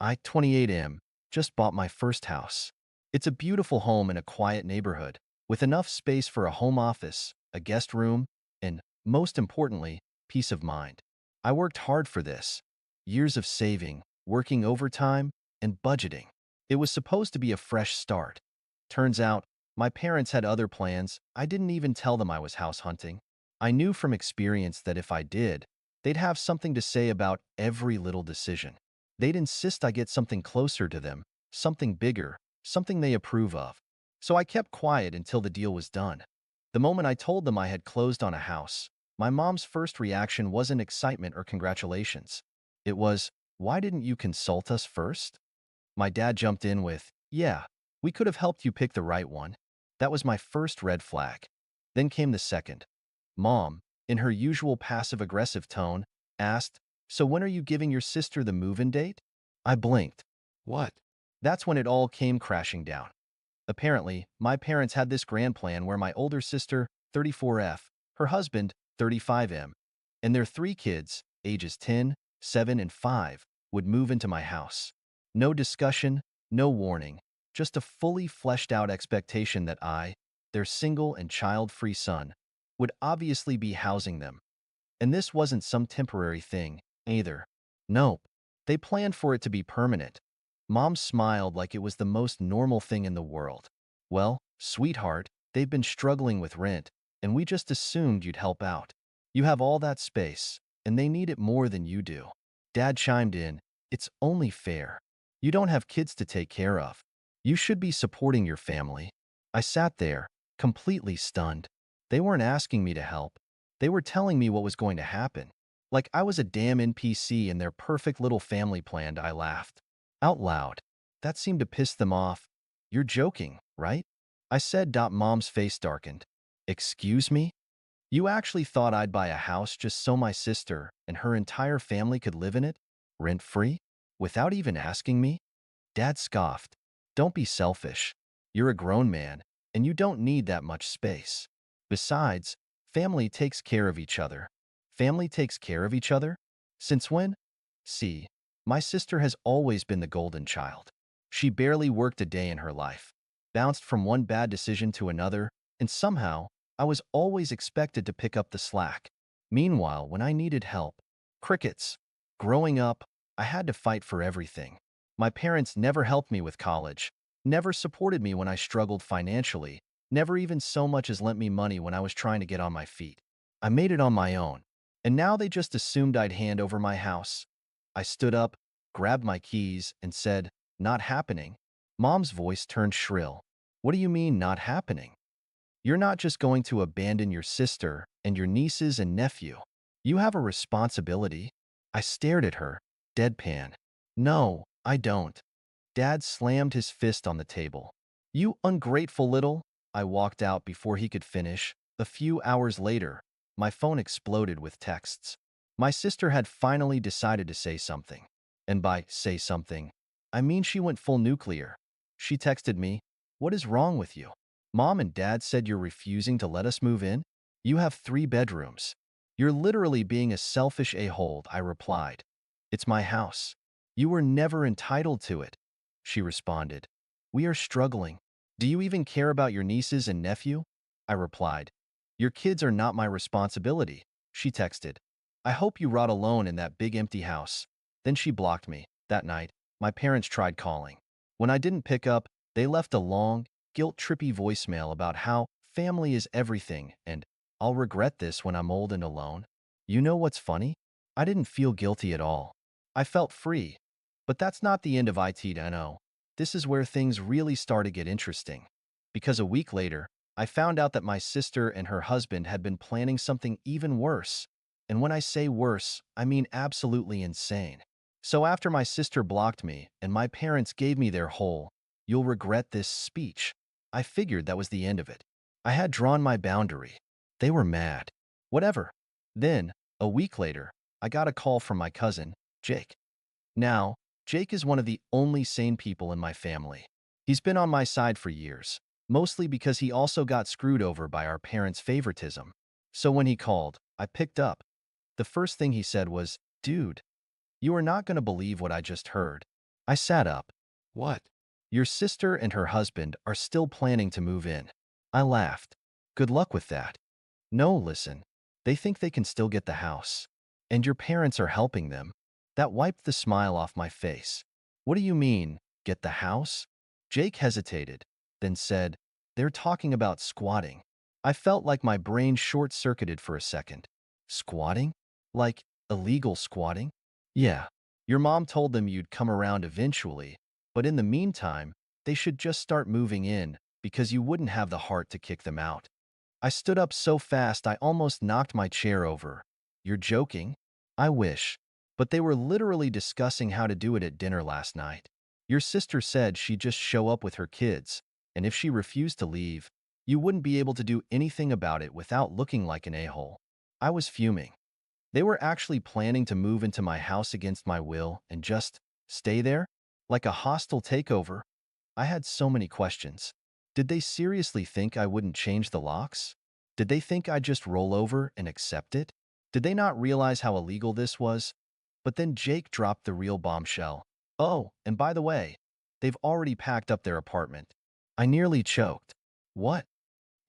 I, 28M, just bought my first house. It's a beautiful home in a quiet neighborhood, with enough space for a home office, a guest room, and, most importantly, peace of mind. I worked hard for this. Years of saving, working overtime, and budgeting. It was supposed to be a fresh start. Turns out, my parents had other plans. I didn't even tell them I was house hunting. I knew from experience that if I did, they'd have something to say about every little decision. They'd insist I get something closer to them, something bigger, something they approve of. So I kept quiet until the deal was done. The moment I told them I had closed on a house, my mom's first reaction wasn't excitement or congratulations. It was, "Why didn't you consult us first?" My dad jumped in with, "Yeah, we could have helped you pick the right one." That was my first red flag. Then came the second. Mom, in her usual passive-aggressive tone, asked, "So when are you giving your sister the move-in date?" I blinked. What? That's when it all came crashing down. Apparently, my parents had this grand plan where my older sister, 34F, her husband, 35M, and their three kids, ages 10, 7, and 5, would move into my house. No discussion, no warning, just a fully fleshed out expectation that I, their single and child-free son, would obviously be housing them. And this wasn't some temporary thing, either. Nope. They planned for it to be permanent. Mom smiled like it was the most normal thing in the world. "Well, sweetheart, they've been struggling with rent, and we just assumed you'd help out. You have all that space, and they need it more than you do." Dad chimed in, "It's only fair. You don't have kids to take care of. You should be supporting your family." I sat there, completely stunned. They weren't asking me to help. They were telling me what was going to happen. Like I was a damn NPC in their perfect little family plan. I laughed. Out loud. That seemed to piss them off. "You're joking, right?" I said. Mom's face darkened. "Excuse me? You actually thought I'd buy a house just so my sister and her entire family could live in it? Rent-free? Without even asking me?" Dad scoffed. "Don't be selfish. You're a grown man, and you don't need that much space. Besides, family takes care of each other." Family takes care of each other? Since when? See, my sister has always been the golden child. She barely worked a day in her life, bounced from one bad decision to another, and somehow, I was always expected to pick up the slack. Meanwhile, when I needed help, crickets. Growing up, I had to fight for everything. My parents never helped me with college, never supported me when I struggled financially, never even so much as lent me money when I was trying to get on my feet. I made it on my own. And now they just assumed I'd hand over my house. I stood up, grabbed my keys, and said, "Not happening." Mom's voice turned shrill. "What do you mean, not happening? You're not just going to abandon your sister and your nieces and nephew. You have a responsibility." I stared at her, deadpan. "No, I don't." Dad slammed his fist on the table. "You ungrateful little—" I walked out before he could finish. A few hours later, my phone exploded with texts. My sister had finally decided to say something. And by say something, I mean she went full nuclear. She texted me, "What is wrong with you? Mom and Dad said you're refusing to let us move in? You have 3 bedrooms. You're literally being a selfish a-hole." I replied, "It's my house. You were never entitled to it." She responded, "We are struggling. Do you even care about your nieces and nephew?" I replied, "Your kids are not my responsibility." She texted, "I hope you rot alone in that big empty house." Then she blocked me. That night, my parents tried calling. When I didn't pick up, they left a long, guilt-trippy voicemail about how family is everything and "I'll regret this when I'm old and alone." You know what's funny? I didn't feel guilty at all. I felt free. But that's not the end of it. This is where things really start to get interesting. Because a week later, I found out that my sister and her husband had been planning something even worse. And when I say worse, I mean absolutely insane. So after my sister blocked me and my parents gave me their whole "you'll regret this" speech, I figured that was the end of it. I had drawn my boundary. They were mad. Whatever. Then, a week later, I got a call from my cousin, Jake. Now, Jake is one of the only sane people in my family. He's been on my side for years, mostly because he also got screwed over by our parents' favoritism. So when he called, I picked up. The first thing he said was, "Dude, you are not going to believe what I just heard." I sat up. What? Your sister and her husband are still planning to move in. I laughed. Good luck with that. No, listen. They think they can still get the house. And your parents are helping them. That wiped the smile off my face. What do you mean, get the house? Jake hesitated, then said, they're talking about squatting. I felt like my brain short-circuited for a second. Squatting? Like illegal squatting? Yeah. Your mom told them you'd come around eventually, but in the meantime, they should just start moving in because you wouldn't have the heart to kick them out. I stood up so fast I almost knocked my chair over. You're joking? I wish. But they were literally discussing how to do it at dinner last night. Your sister said she'd just show up with her kids, and if she refused to leave, you wouldn't be able to do anything about it without looking like an a-hole. I was fuming. They were actually planning to move into my house against my will and just stay there? Like a hostile takeover? I had so many questions. Did they seriously think I wouldn't change the locks? Did they think I'd just roll over and accept it? Did they not realize how illegal this was? But then Jake dropped the real bombshell. Oh, and by the way, they've already packed up their apartment. I nearly choked. What?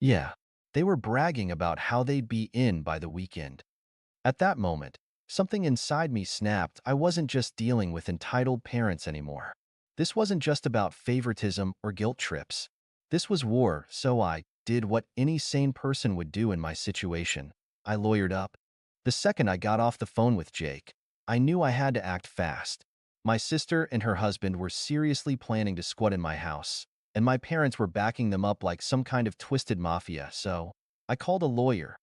Yeah, they were bragging about how they'd be in by the weekend. At that moment, something inside me snapped. I wasn't just dealing with entitled parents anymore. This wasn't just about favoritism or guilt trips. This was war, so I did what any sane person would do in my situation. I lawyered up. The second I got off the phone with Jake, I knew I had to act fast. My sister and her husband were seriously planning to squat in my house, and my parents were backing them up like some kind of twisted mafia, so I called a lawyer.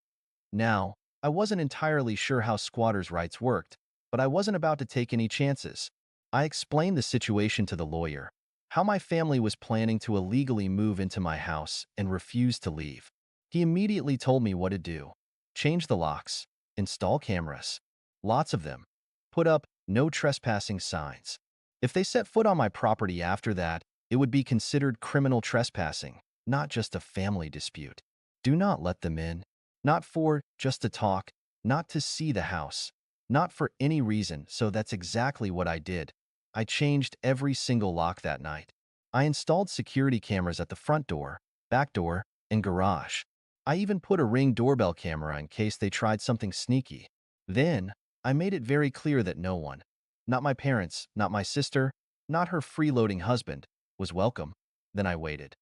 Now, I wasn't entirely sure how squatters' rights worked, but I wasn't about to take any chances. I explained the situation to the lawyer, how my family was planning to illegally move into my house and refused to leave. He immediately told me what to do. Change the locks, install cameras, lots of them, put up no trespassing signs. If they set foot on my property after that, it would be considered criminal trespassing, not just a family dispute. Do not let them in. Not for just to talk, not to see the house, not for any reason, so that's exactly what I did. I changed every single lock that night. I installed security cameras at the front door, back door, and garage. I even put a Ring doorbell camera in case they tried something sneaky. Then, I made it very clear that no one, not my parents, not my sister, not her freeloading husband, was welcome. Then I waited.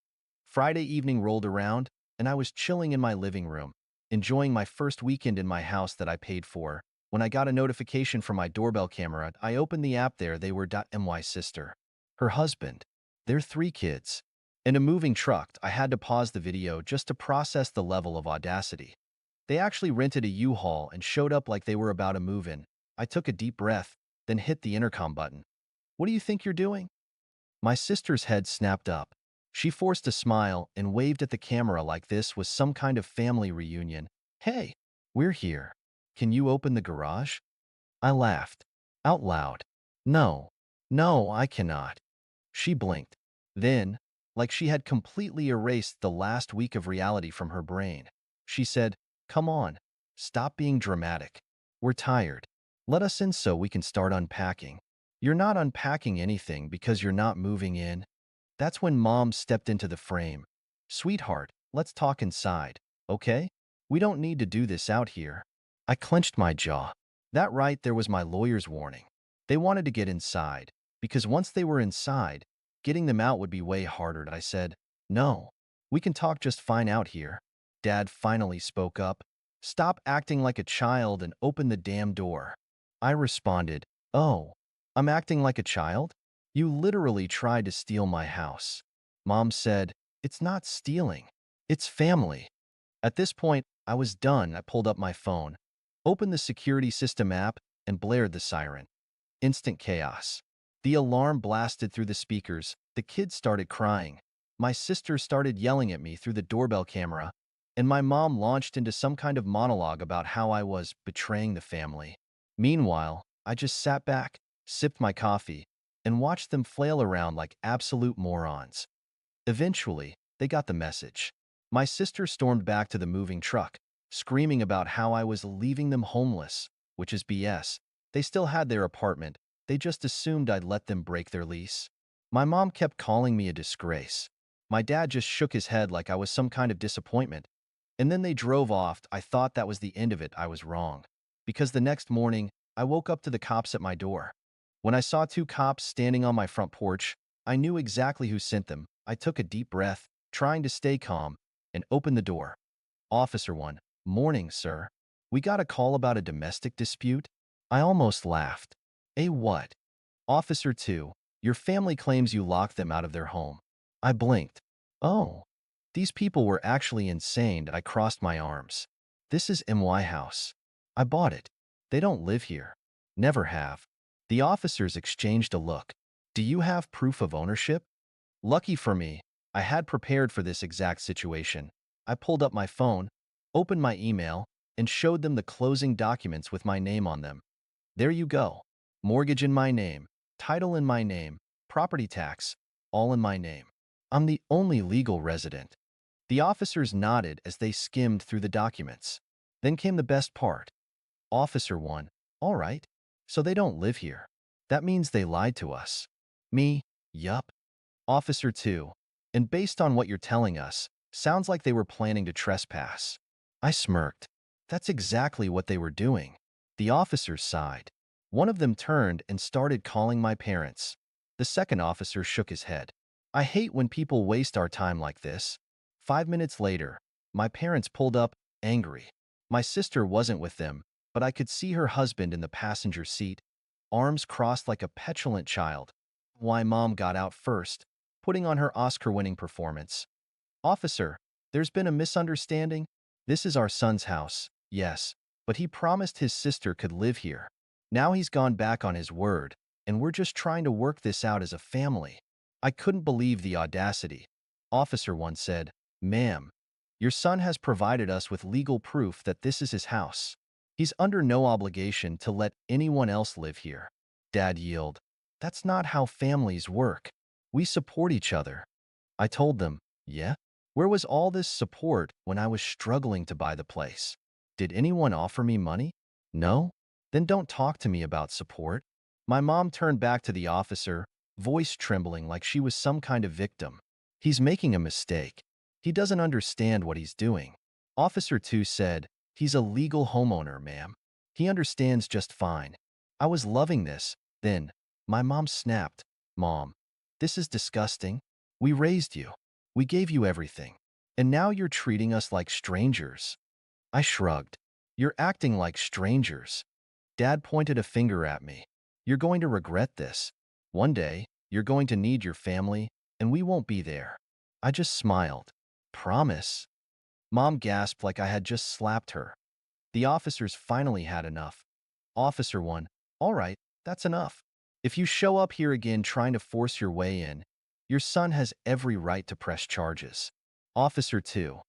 Friday evening rolled around, and I was chilling in my living room, enjoying my first weekend in my house that I paid for. When I got a notification from my doorbell camera, I opened the app. There they were. My sister, her husband, their 3 kids, and a moving truck. I had to pause the video just to process the level of audacity. They actually rented a U-Haul and showed up like they were about to move in. I took a deep breath, then hit the intercom button. What do you think you're doing? My sister's head snapped up. She forced a smile and waved at the camera like this was some kind of family reunion. Hey, we're here. Can you open the garage? I laughed. Out loud. No. No, I cannot. She blinked. Then, like she had completely erased the last week of reality from her brain, she said, come on. Stop being dramatic. We're tired. Let us in so we can start unpacking. You're not unpacking anything because you're not moving in. That's when Mom stepped into the frame. Sweetheart, let's talk inside, okay? We don't need to do this out here. I clenched my jaw. That right there was my lawyer's warning. They wanted to get inside, because once they were inside, getting them out would be way harder. I said, no, we can talk just fine out here. Dad finally spoke up. Stop acting like a child and open the damn door. I responded, oh, I'm acting like a child? You literally tried to steal my house. Mom said, it's not stealing. It's family. At this point, I was done. I pulled up my phone, opened the security system app, and blared the siren. Instant chaos. The alarm blasted through the speakers. The kids started crying. My sister started yelling at me through the doorbell camera, and my mom launched into some kind of monologue about how I was betraying the family. Meanwhile, I just sat back, sipped my coffee, and watched them flail around like absolute morons. Eventually, they got the message. My sister stormed back to the moving truck, screaming about how I was leaving them homeless, which is BS. They still had their apartment, They just assumed I'd let them break their lease. My mom kept calling me a disgrace. My dad just shook his head like I was some kind of disappointment. And then they drove off. I thought that was the end of it. I was wrong. Because the next morning, I woke up to the cops at my door. When I saw two cops standing on my front porch, I knew exactly who sent them. I took a deep breath, trying to stay calm, and opened the door. Officer 1, morning, sir. We got a call about a domestic dispute? I almost laughed. A what? Officer 2, your family claims you locked them out of their home. I blinked. Oh, these people were actually insane. I crossed my arms. This is MY House. I bought it. They don't live here. Never have. The officers exchanged a look. Do you have proof of ownership? Lucky for me, I had prepared for this exact situation. I pulled up my phone, opened my email, and showed them the closing documents with my name on them. There you go. Mortgage in my name, title in my name, property tax, all in my name. I'm the only legal resident. The officers nodded as they skimmed through the documents. Then came the best part. Officer 1, all right, so they don't live here. That means they lied to us. Me, yup. Officer 2, and based on what you're telling us, sounds like they were planning to trespass. I smirked. That's exactly what they were doing. The officers sighed. One of them turned and started calling my parents. The second officer shook his head. I hate when people waste our time like this. 5 minutes later, my parents pulled up, angry. My sister wasn't with them, but I could see her husband in the passenger seat, arms crossed like a petulant child. Why Mom got out first, putting on her Oscar-winning performance. Officer, there's been a misunderstanding. This is our son's house, yes, but he promised his sister could live here. Now he's gone back on his word, and we're just trying to work this out as a family. I couldn't believe the audacity. Officer 1 said, Ma'am, your son has provided us with legal proof that this is his house. He's under no obligation to let anyone else live here. Dad yelled, That's not how families work. We support each other. I told them, yeah? Where was all this support when I was struggling to buy the place? Did anyone offer me money? No? Then don't talk to me about support. My mom turned back to the officer, voice trembling like she was some kind of victim. He's making a mistake. He doesn't understand what he's doing. Officer 2 said, He's a legal homeowner, ma'am. He understands just fine. I was loving this. Then, my mom snapped, Mom, this is disgusting. We raised you. We gave you everything. And now you're treating us like strangers. I shrugged. You're acting like strangers. Dad pointed a finger at me. You're going to regret this. One day, you're going to need your family, and we won't be there. I just smiled. Promise? Mom gasped like I had just slapped her. The officers finally had enough. Officer 1, all right, that's enough. If you show up here again trying to force your way in, your son has every right to press charges. Officer 2,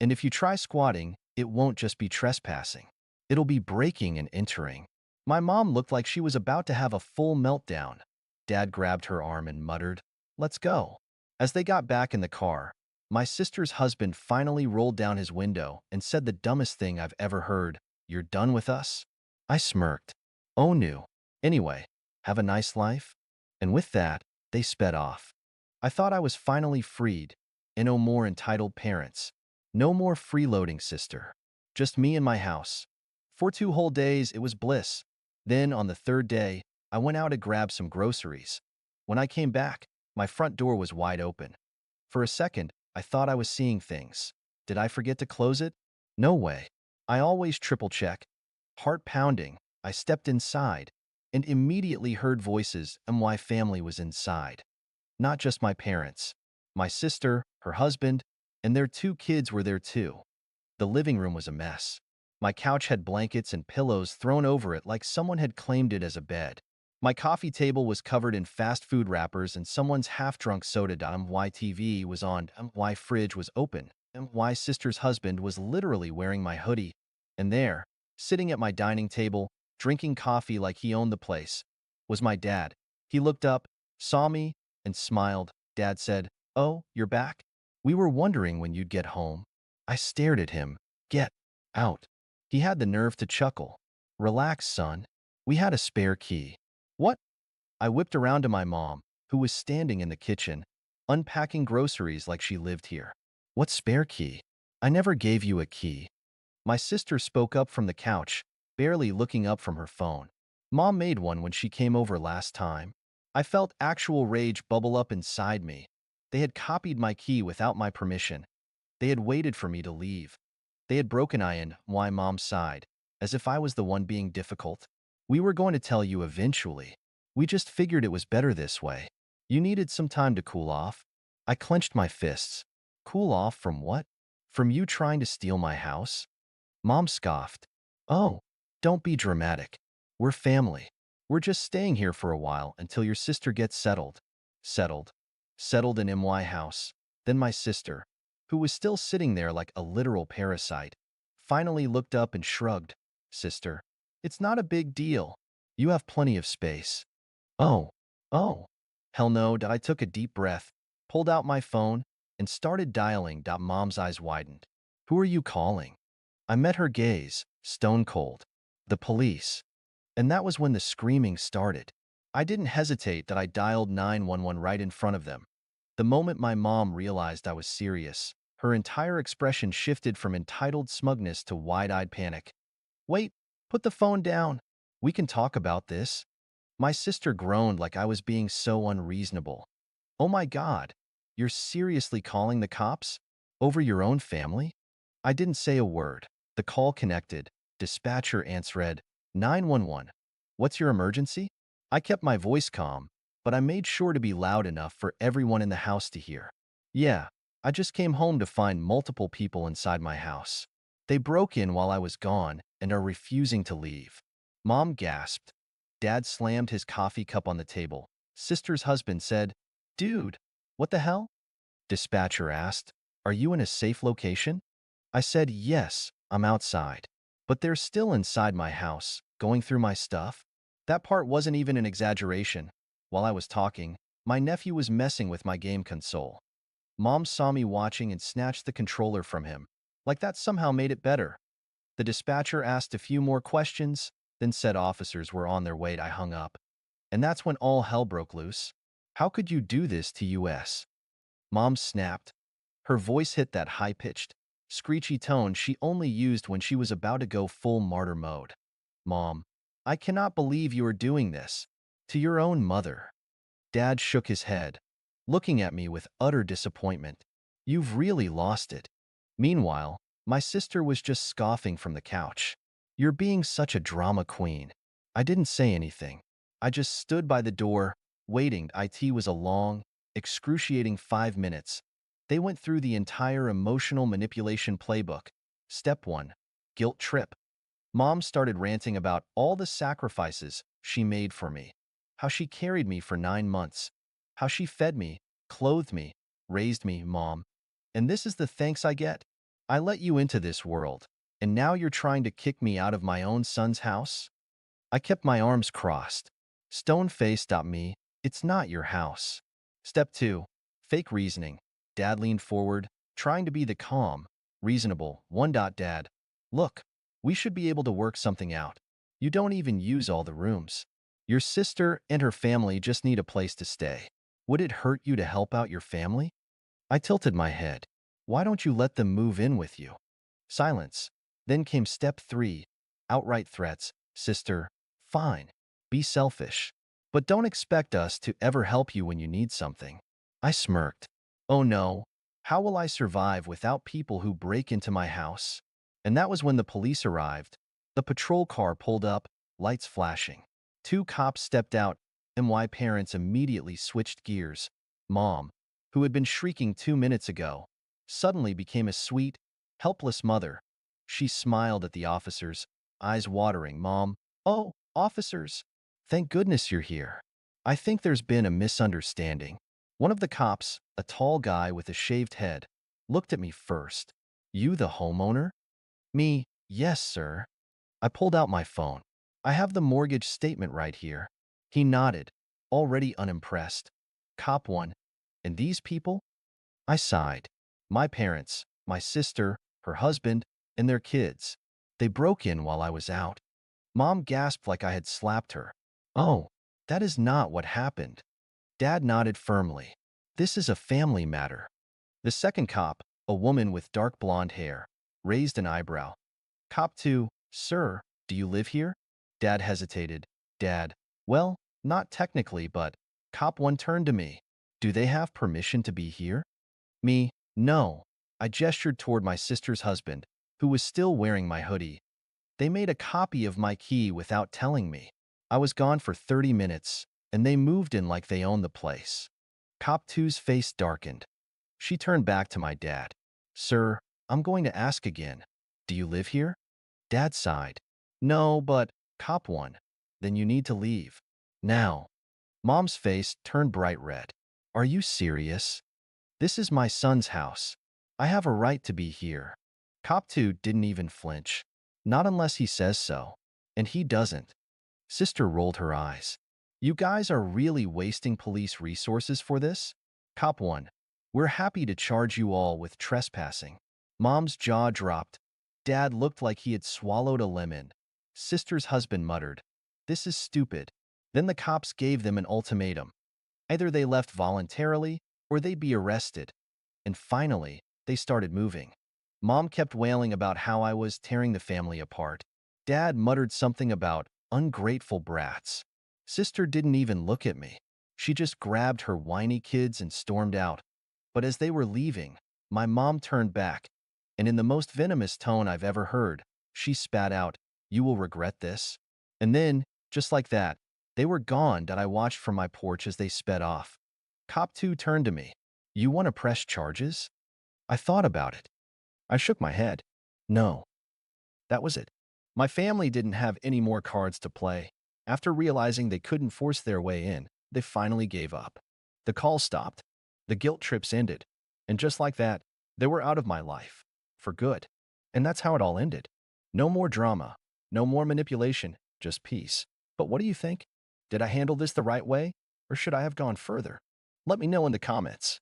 and if you try squatting, it won't just be trespassing. It'll be breaking and entering. My mom looked like she was about to have a full meltdown. Dad grabbed her arm and muttered, Let's go. As they got back in the car, my sister's husband finally rolled down his window and said the dumbest thing I've ever heard, You're done with us? I smirked. Oh no. Anyway, have a nice life? And with that, they sped off. I thought I was finally freed, and no more entitled parents. No more freeloading sister. Just me and my house. For 2 whole days, it was bliss. Then, on the third day, I went out to grab some groceries. When I came back, my front door was wide open. For a second, I thought I was seeing things. Did I forget to close it? No way. I always triple check. Heart pounding, I stepped inside and immediately heard voices and my family was inside. Not just my parents. My sister, her husband, and their 2 kids were there too. The living room was a mess. My couch had blankets and pillows thrown over it like someone had claimed it as a bed. My coffee table was covered in fast food wrappers and someone's half-drunk soda. My TV was on. My fridge was open. My sister's husband was literally wearing my hoodie. And there, sitting at my dining table, drinking coffee like he owned the place, was my dad. He looked up, saw me, and smiled. Dad said, Oh, you're back? We were wondering when you'd get home. I stared at him. Get out. He had the nerve to chuckle. Relax, son. We had a spare key. What? I whipped around to my mom, who was standing in the kitchen, unpacking groceries like she lived here. What spare key? I never gave you a key. My sister spoke up from the couch, barely looking up from her phone. Mom made one when she came over last time. I felt actual rage bubble up inside me. They had copied my key without my permission. They had waited for me to leave. They had broken in my mom's side, as if I was the one being difficult. We were going to tell you eventually. We just figured it was better this way. You needed some time to cool off. I clenched my fists. Cool off from what? From you trying to steal my house? Mom scoffed. Oh, don't be dramatic. We're family. We're just staying here for a while until your sister gets settled. Settled. Settled in my house. Then my sister, who was still sitting there like a literal parasite, finally looked up and shrugged. Sister, it's not a big deal. You have plenty of space. Oh, oh. Hell no. I took a deep breath, pulled out my phone, and started dialing. Mom's eyes widened. Who are you calling? I met her gaze, stone cold. The police. And that was when the screaming started. I didn't hesitate. I dialed 911 right in front of them. The moment my mom realized I was serious, her entire expression shifted from entitled smugness to wide-eyed panic. Wait, put the phone down. We can talk about this. My sister groaned like I was being so unreasonable. Oh my God, you're seriously calling the cops? Over your own family? I didn't say a word. The call connected. Dispatcher answered, 911. What's your emergency? I kept my voice calm, but I made sure to be loud enough for everyone in the house to hear. Yeah, I just came home to find multiple people inside my house. They broke in while I was gone and are refusing to leave. Mom gasped. Dad slammed his coffee cup on the table. Sister's husband said, Dude, what the hell? Dispatcher asked, Are you in a safe location? I said, Yes, I'm outside. But they're still inside my house, going through my stuff. That part wasn't even an exaggeration. While I was talking, my nephew was messing with my game console. Mom saw me watching and snatched the controller from him. Like that somehow made it better. The dispatcher asked a few more questions, then said officers were on their way. I hung up. And that's when all hell broke loose. How could you do this to us? Mom snapped. Her voice hit that high-pitched, screechy tone she only used when she was about to go full martyr mode. Mom, I cannot believe you are doing this. To your own mother. Dad shook his head, looking at me with utter disappointment. You've really lost it. Meanwhile, my sister was just scoffing from the couch. You're being such a drama queen. I didn't say anything. I just stood by the door, waiting. It was a long, excruciating 5 minutes. They went through the entire emotional manipulation playbook. Step 1. Guilt trip. Mom started ranting about all the sacrifices she made for me. How she carried me for 9 months. How she fed me, clothed me, raised me, Mom. And this is the thanks I get? I let you into this world, and now you're trying to kick me out of my own son's house? I kept my arms crossed. Stone-faced. Me, it's not your house. Step 2. Fake reasoning. Dad leaned forward, trying to be the calm, reasonable one. Dad, look, we should be able to work something out. You don't even use all the rooms. Your sister and her family just need a place to stay. Would it hurt you to help out your family? I tilted my head. Why don't you let them move in with you? Silence. Then came step 3. Outright threats. Sister, fine. Be selfish. But don't expect us to ever help you when you need something. I smirked. Oh no. How will I survive without people who break into my house? And that was when the police arrived. The patrol car pulled up, lights flashing. 2 cops stepped out, and my parents immediately switched gears. Mom, who had been shrieking 2 minutes ago, suddenly became a sweet, helpless mother. She smiled at the officers, eyes watering. Mom, oh, officers, thank goodness you're here. I think there's been a misunderstanding. One of the cops, a tall guy with a shaved head, looked at me first. You the homeowner? Me, yes, sir. I pulled out my phone. I have the mortgage statement right here. He nodded, already unimpressed. Cop 1. And these people? I sighed. My parents, my sister, her husband, and their kids. They broke in while I was out. Mom gasped like I had slapped her. Oh, That is not what happened. Dad nodded firmly. This is a family matter. The second cop, a woman with dark blonde hair, raised an eyebrow. Cop 2, sir, do you live here? Dad hesitated. Dad, well, not technically, but Cop 1 turned to me. Do they have permission to be here? Me, no. I gestured toward my sister's husband, who was still wearing my hoodie. They made a copy of my key without telling me. I was gone for 30 minutes, and they moved in like they owned the place. Cop 2's face darkened. She turned back to my dad. Sir, I'm going to ask again. Do you live here? Dad sighed. No, but Cop 1. Then you need to leave. Now. Mom's face turned bright red. Are you serious? This is my son's house. I have a right to be here. Cop 2 didn't even flinch. Not unless he says so. And he doesn't. Sister rolled her eyes. You guys are really wasting police resources for this? Cop 1. We're happy to charge you all with trespassing. Mom's jaw dropped. Dad looked like he had swallowed a lemon. Sister's husband muttered, This is stupid. Then the cops gave them an ultimatum. Either they left voluntarily or they'd be arrested. And finally, they started moving. Mom kept wailing about how I was tearing the family apart. Dad muttered something about ungrateful brats. Sister didn't even look at me. She just grabbed her whiny kids and stormed out. But as they were leaving, my mom turned back, and in the most venomous tone I've ever heard, she spat out, You will regret this. And then, just like that, they were gone that I watched from my porch as they sped off. Cop 2 turned to me. You want to press charges? I thought about it. I shook my head. No. That was it. My family didn't have any more cards to play. After realizing they couldn't force their way in, they finally gave up. The calls stopped. The guilt trips ended. And just like that, they were out of my life. For good. And that's how it all ended. No more drama. No more manipulation. Just peace. But what do you think? Did I handle this the right way? Or should I have gone further? Let me know in the comments.